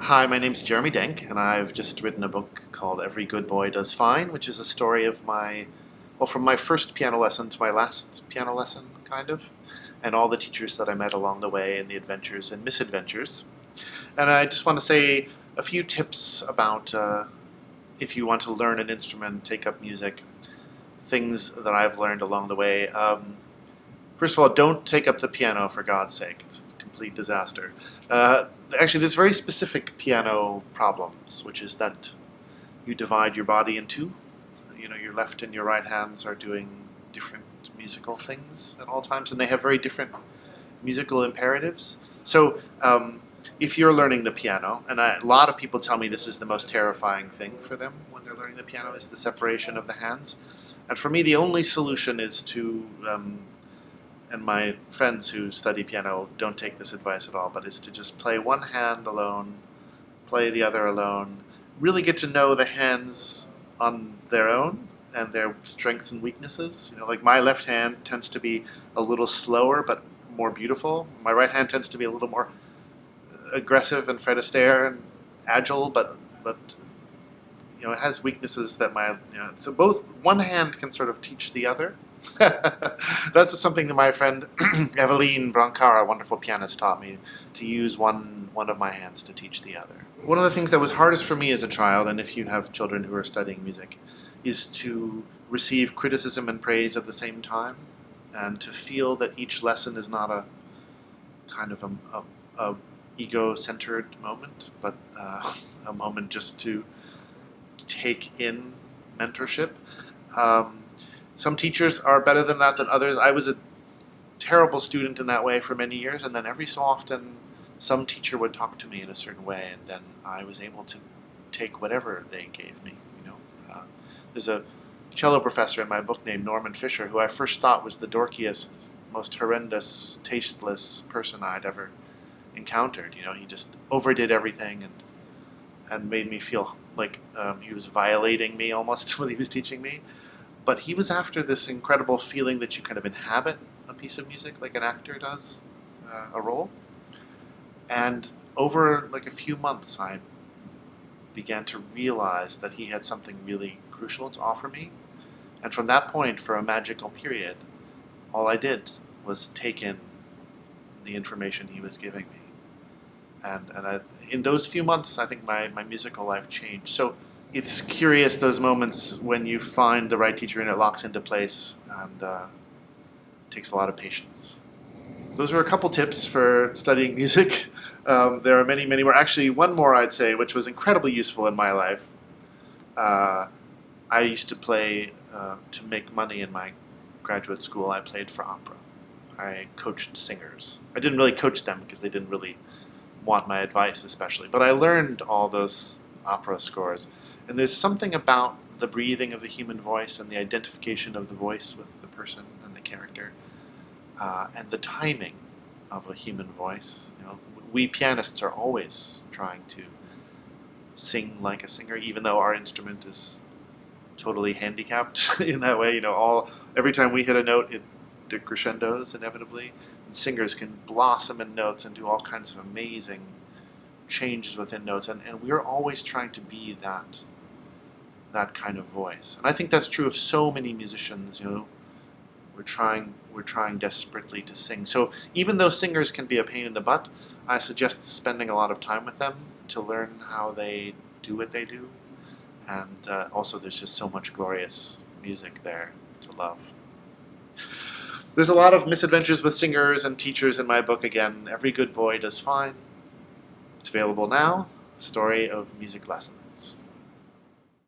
Hi, my name's Jeremy Denk, and I've just written a book called Every Good Boy Does Fine, which is a story of from my first piano lesson to my last piano lesson, kind of, and all the teachers that I met along the way and the adventures and misadventures. And I just want to say a few tips about if you want to learn an instrument, take up music, things that I've learned along the way. First of all, don't take up the piano, for God's sake. It's a complete disaster. Actually, there's very specific piano problems, which is that you divide your body in two. Your left and your right hands are doing different musical things at all times, and they have very different musical imperatives. So if you're learning the piano, and a lot of people tell me this is the most terrifying thing for them when they're learning the piano, is the separation of the hands. And for me, the only solution is to and my friends who study piano don't take this advice at all, but is to just play one hand alone, play the other alone, really get to know the hands on their own and their strengths and weaknesses. Like my left hand tends to be a little slower but more beautiful. My right hand tends to be a little more aggressive and Fred Astaire and agile, but it has weaknesses that so both one hand can sort of teach the other. That's something that my friend Eveline Brancara, a wonderful pianist, taught me, to use one of my hands to teach the other. One of the things that was hardest for me as a child, and if you have children who are studying music, is to receive criticism and praise at the same time, and to feel that each lesson is not a kind of a ego-centered moment, but a moment just to take in mentorship. Some teachers are better than that than others. I was a terrible student in that way for many years, and then every so often some teacher would talk to me in a certain way, and then I was able to take whatever they gave me. There's a cello professor in my book named Norman Fisher, who I first thought was the dorkiest, most horrendous, tasteless person I'd ever encountered. He just overdid everything and made me feel like he was violating me almost when he was teaching me. But he was after this incredible feeling that you kind of inhabit a piece of music like an actor does a role. And over like a few months, I began to realize that he had something really crucial to offer me. And from that point, for a magical period, all I did was take in the information he was giving me. And in those few months, I think my musical life changed. So it's curious, those moments when you find the right teacher and it locks into place, and takes a lot of patience. Those are a couple tips for studying music. There are many, many more. Actually, one more I'd say, which was incredibly useful in my life. I used to play, to make money in my graduate school, I played for opera. I coached singers. I didn't really coach them because they didn't really want my advice especially, but I learned all those opera scores. And there's something about the breathing of the human voice and the identification of the voice with the person and the character, and the timing of a human voice. We pianists are always trying to sing like a singer, even though our instrument is totally handicapped in that way. Every time we hit a note, it decrescendos inevitably. And singers can blossom in notes and do all kinds of amazing changes within notes, and we're always trying to be that kind of voice. And I think that's true of so many musicians. We're trying desperately to sing. So even though singers can be a pain in the butt, I suggest spending a lot of time with them to learn how they do what they do. And also there's just so much glorious music there to love. There's a lot of misadventures with singers and teachers in my book. Again, Every Good Boy Does Fine. It's available now. A story of music lessons.